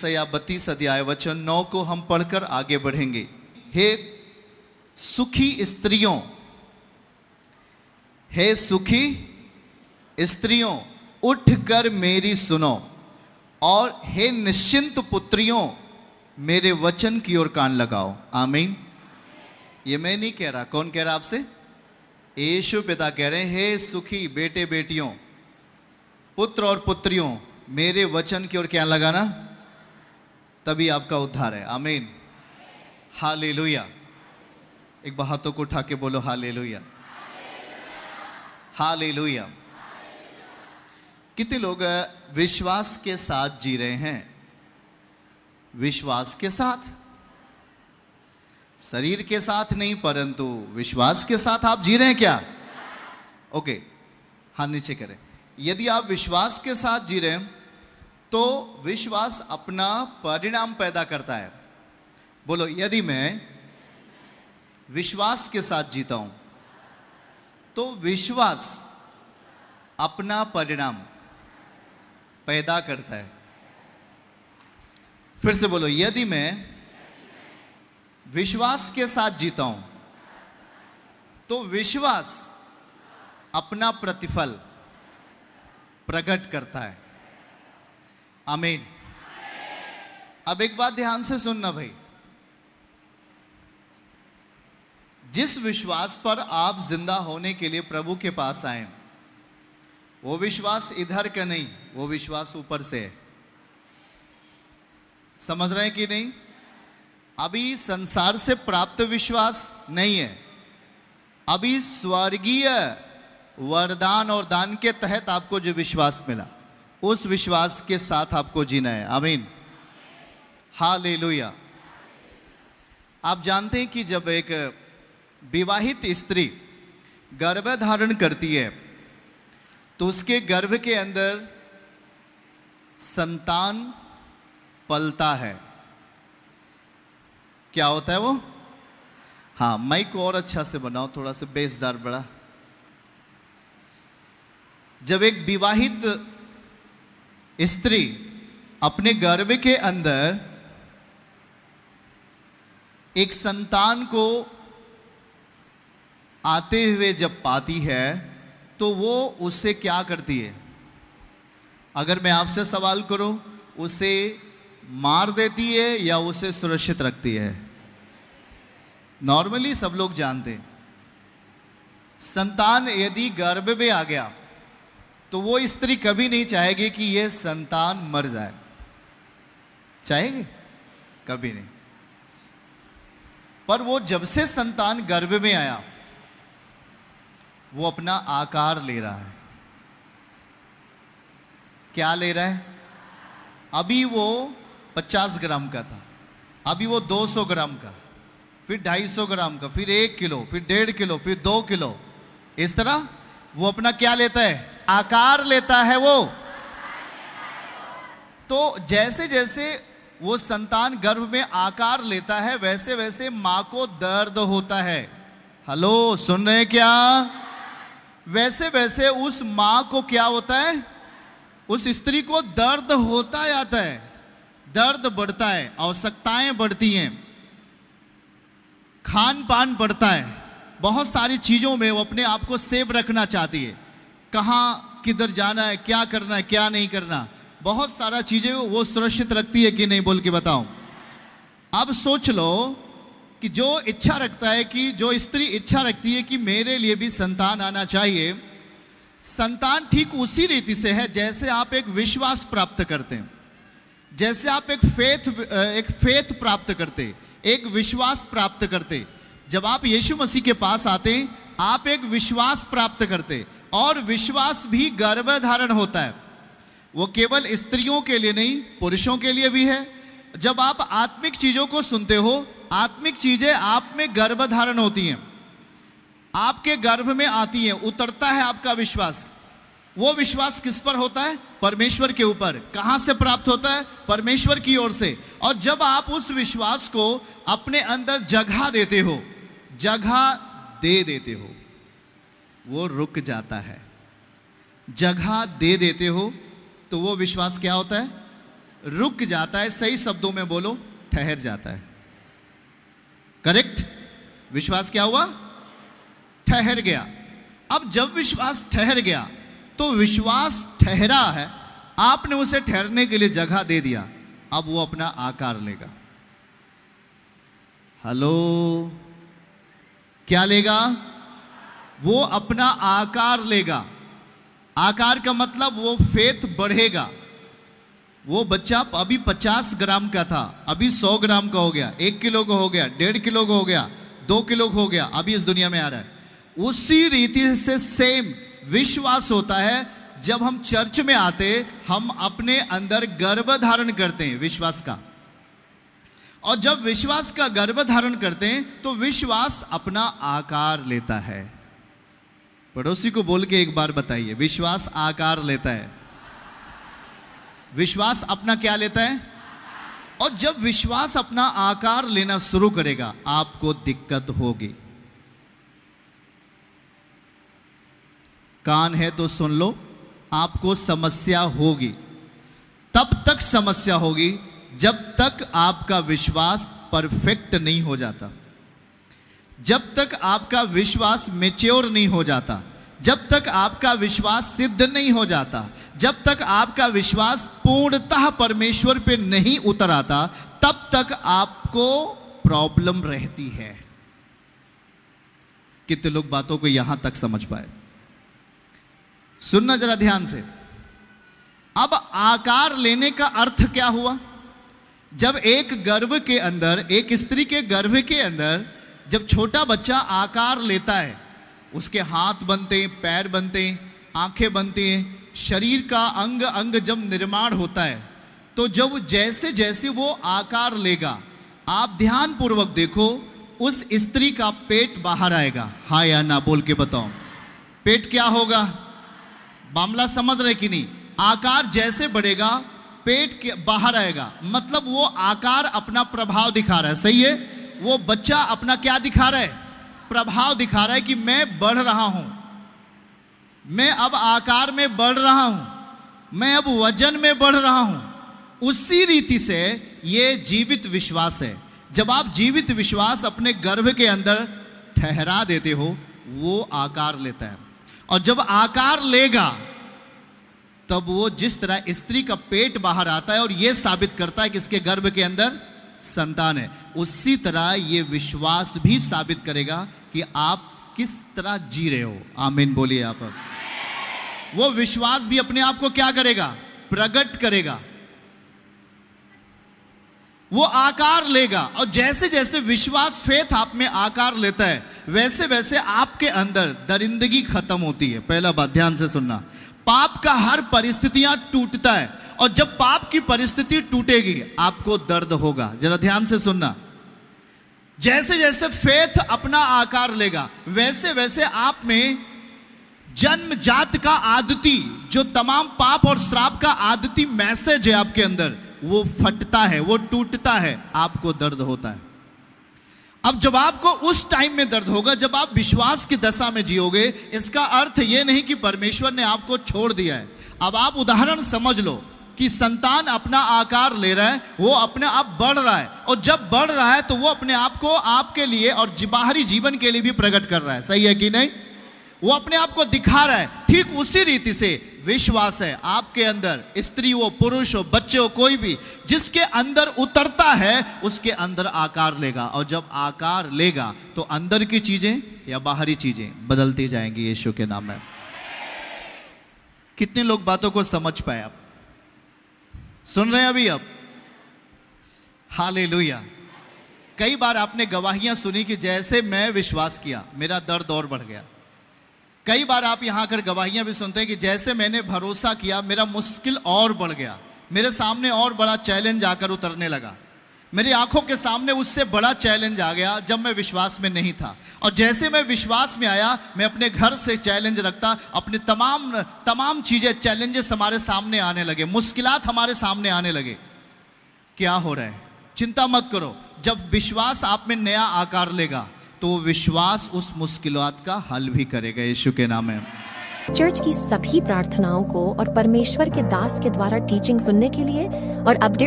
या 32 अध्याय वचन 9 को हम पढ़कर आगे बढ़ेंगे। हे सुखी स्त्रियों, हे सुखी स्त्रियों, उठकर मेरी सुनो, और हे निश्चिंत पुत्रियों, मेरे वचन की ओर कान लगाओ। आमीन। ये मैं नहीं कह रहा, कौन कह रहा आपसे? यीशु पिता कह रहे हैं, हे सुखी बेटे बेटियों, पुत्र और पुत्रियों, मेरे वचन की ओर क्या लगाना, तभी आपका उद्धार है। आमीन, हालेलुया। एक बार हाथों को उठा के बोलो हालेलुया, हालेलुया। कितने लोग विश्वास के साथ जी रहे हैं? विश्वास के साथ, शरीर के साथ नहीं, परंतु विश्वास के साथ आप जी रहे हैं क्या? ओके, हाथ नीचे करें। यदि आप विश्वास के साथ जी रहे हैं तो विश्वास अपना परिणाम पैदा करता है। बोलो, यदि मैं विश्वास के साथ जीता हूं तो विश्वास अपना परिणाम पैदा करता है। फिर से बोलो, यदि मैं विश्वास के साथ जीता हूं तो विश्वास अपना प्रतिफल प्रकट करता है। आमीन। अब एक बात ध्यान से सुनना भाई, जिस विश्वास पर आप जिंदा होने के लिए प्रभु के पास आए, वो विश्वास इधर का नहीं, वो विश्वास ऊपर से है। समझ रहे हैं कि नहीं? अभी संसार से प्राप्त विश्वास नहीं है, अभी स्वर्गीय वरदान और दान के तहत आपको जो विश्वास मिला, उस विश्वास के साथ आपको जीना है। आमीन, हालेलुया। आप जानते हैं कि जब एक विवाहित स्त्री गर्भ धारण करती है तो उसके गर्भ के अंदर संतान पलता है। क्या होता है वो? हाँ, माइक को और अच्छा से बनाओ, थोड़ा सा बेसदार बड़ा। जब एक विवाहित स्त्री अपने गर्भ के अंदर एक संतान को आते हुए जब पाती है तो वो उससे क्या करती है? अगर मैं आपसे सवाल करूं, उसे मार देती है या उसे सुरक्षित रखती है? नॉर्मली सब लोग जानते हैं, संतान यदि गर्भ में आ गया तो वो स्त्री कभी नहीं चाहेगी कि ये संतान मर जाए। चाहेगी? कभी नहीं। पर वो जब से संतान गर्भ में आया, वो अपना आकार ले रहा है। क्या ले रहा है? अभी वो 50 ग्राम का था, अभी वो 200 ग्राम का, फिर 250 ग्राम का, फिर 1 किलो, फिर 1.5 किलो, फिर 2 किलो। इस तरह वो अपना क्या लेता है? आकार लेता है वो। तो जैसे जैसे वो संतान गर्भ में आकार लेता है, वैसे वैसे मां को दर्द होता है। हेलो, सुन रहे हैं क्या? वैसे वैसे उस मां को क्या होता है? उस स्त्री को दर्द होता जाता है, दर्द बढ़ता है, आवश्यकताएं बढ़ती हैं, खान पान बढ़ता है, बहुत सारी चीजों में वो अपने आप को सेव रखना चाहती है। कहाँ किधर जाना है, क्या करना है, क्या नहीं करना, बहुत सारा चीजें वो सुरक्षित रखती है कि नहीं, बोल के बताओ। अब सोच लो कि जो इच्छा रखता है, कि जो स्त्री इच्छा रखती है कि मेरे लिए भी संतान आना चाहिए, संतान ठीक उसी रीति से है जैसे आप एक विश्वास प्राप्त करते हैं, जैसे आप एक फेथ प्राप्त करते, एक विश्वास प्राप्त करते। जब आप यीशु मसीह के पास आते, आप एक विश्वास प्राप्त करते, और विश्वास भी गर्भ धारण होता है। वो केवल स्त्रियों के लिए नहीं, पुरुषों के लिए भी है। जब आप आत्मिक चीजों को सुनते हो, आत्मिक चीजें आप में गर्भ धारण होती हैं, आपके गर्भ में आती हैं, उतरता है आपका विश्वास। वो विश्वास किस पर होता है? परमेश्वर के ऊपर। कहां से प्राप्त होता है? परमेश्वर की ओर से। और जब आप उस विश्वास को अपने अंदर जगह देते हो, जगह दे देते हो, वो रुक जाता है। जगह दे देते हो तो वो विश्वास क्या होता है? रुक जाता है, सही शब्दों में बोलो ठहर जाता है। करेक्ट? विश्वास क्या हुआ? ठहर गया। अब जब विश्वास ठहर गया तो विश्वास ठहरा है, आपने उसे ठहरने के लिए जगह दे दिया, अब वो अपना आकार लेगा। हेलो, क्या लेगा? वो अपना आकार लेगा। आकार का मतलब वो फेथ बढ़ेगा। वो बच्चा अभी 50 ग्राम का था, अभी 100 ग्राम का हो गया, 1 किलो का हो गया, 1.5 किलो का हो गया, 2 किलो का हो गया, अभी इस दुनिया में आ रहा है। उसी रीति से सेम विश्वास होता है। जब हम चर्च में आते, हम अपने अंदर गर्भ धारण करते हैं विश्वास का, और जब विश्वास का गर्भ धारण करते हैं तो विश्वास अपना आकार लेता है। पड़ोसी को बोल के एक बार बताइए, विश्वास आकार लेता है। विश्वास अपना क्या लेता है? और जब विश्वास अपना आकार लेना शुरू करेगा, आपको दिक्कत होगी। कान है तो सुन लो, आपको समस्या होगी। तब तक समस्या होगी जब तक आपका विश्वास परफेक्ट नहीं हो जाता, जब तक आपका विश्वास मैच्योर नहीं हो जाता, जब तक आपका विश्वास सिद्ध नहीं हो जाता, जब तक आपका विश्वास पूर्णतः परमेश्वर पे नहीं उतर आता, तब तक आपको प्रॉब्लम रहती है। कितने लोग बातों को यहां तक समझ पाए? सुनना जरा ध्यान से। अब आकार लेने का अर्थ क्या हुआ? जब एक गर्भ के अंदर, एक स्त्री के गर्भ के अंदर जब छोटा बच्चा आकार लेता है, उसके हाथ बनते हैं, पैर बनते हैं, आंखें बनती हैं, शरीर का अंग अंग जब निर्माण होता है, तो जब जैसे जैसे वो आकार लेगा, आप ध्यान पूर्वक देखो, उस स्त्री का पेट बाहर आएगा। हाँ या ना बोल के बताओ, पेट क्या होगा? मामला समझ रहे कि नहीं? आकार जैसे बढ़ेगा, पेट के बाहर आएगा, मतलब वो आकार अपना प्रभाव दिखा रहा है। सही है? वो बच्चा अपना क्या दिखा रहा है? प्रभाव दिखा रहा है कि मैं बढ़ रहा हूं, मैं अब आकार में बढ़ रहा हूं, मैं अब वजन में बढ़ रहा हूं। उसी रीति से ये जीवित विश्वास है। जब आप जीवित विश्वास अपने गर्भ के अंदर ठहरा देते हो, वो आकार लेता है, और जब आकार लेगा तब वो जिस तरह स्त्री का पेट बाहर आता है और ये साबित करता है कि इसके गर्भ के अंदर संतान है, उसी तरह ये विश्वास भी साबित करेगा कि आप किस तरह जी रहे हो। आमीन बोलिए आप। वो विश्वास भी अपने आप को क्या करेगा? प्रकट करेगा, वो आकार लेगा। और जैसे जैसे विश्वास, फेथ आप में आकार लेता है, वैसे वैसे आपके अंदर दरिंदगी खत्म होती है। पहला बात ध्यान से सुनना, पाप का हर परिस्थितियां टूटता है, और जब पाप की परिस्थिति टूटेगी आपको दर्द होगा। जरा ध्यान से सुनना, जैसे जैसे फेथ अपना आकार लेगा, वैसे वैसे आप में जन्मजात का आदती, जो तमाम पाप और श्राप का आदती मैसेज है आपके अंदर, वो फटता है, वो टूटता है, आपको दर्द होता है। अब जब आपको उस टाइम में दर्द होगा, जब आप विश्वास की दशा में जियोगे, इसका अर्थ यह नहीं कि परमेश्वर ने आपको छोड़ दिया है। अब आप उदाहरण समझ लो कि संतान अपना आकार ले रहा है, वो अपने आप बढ़ रहा है, और जब बढ़ रहा है तो वो अपने आप को आपके लिए और बाहरी जीवन के लिए भी प्रकट कर रहा है। सही है कि नहीं? वो अपने आप को दिखा रहा है। ठीक उसी रीति से विश्वास है आपके अंदर, स्त्री हो, पुरुष हो, बच्चे हो, कोई भी जिसके अंदर उतरता है उसके अंदर आकार लेगा, और जब आकार लेगा तो अंदर की चीजें या बाहरी चीजें बदलती जाएंगी यीशु के नाम में। कितने लोग बातों को समझ पाए? आप सुन रहे हैं अभी? अब हालेलुया। कई बार आपने गवाहियां सुनी कि जैसे मैं विश्वास किया मेरा दर्द और बढ़ गया। कई बार आप यहां आकर गवाहियां भी सुनते हैं कि जैसे मैंने भरोसा किया मेरा मुश्किल और बढ़ गया, मेरे सामने और बड़ा चैलेंज आकर उतरने लगा, मेरी आंखों के सामने उससे बड़ा चैलेंज आ गया जब मैं विश्वास में नहीं था, और जैसे मैं विश्वास में आया मैं अपने घर से चैलेंज रखता, अपने तमाम चीजें, चैलेंजेस हमारे सामने आने लगे, मुश्किलात हमारे सामने आने लगे। क्या हो रहा है? चिंता मत करो, जब विश्वास आप में नया आकार लेगा तो विश्वास उस मुश्किलात का हल भी करेगा यीशु के नाम में। चर्च की सभी प्रार्थनाओं को और परमेश्वर के दास के द्वारा टीचिंग सुनने के लिए और अपडेट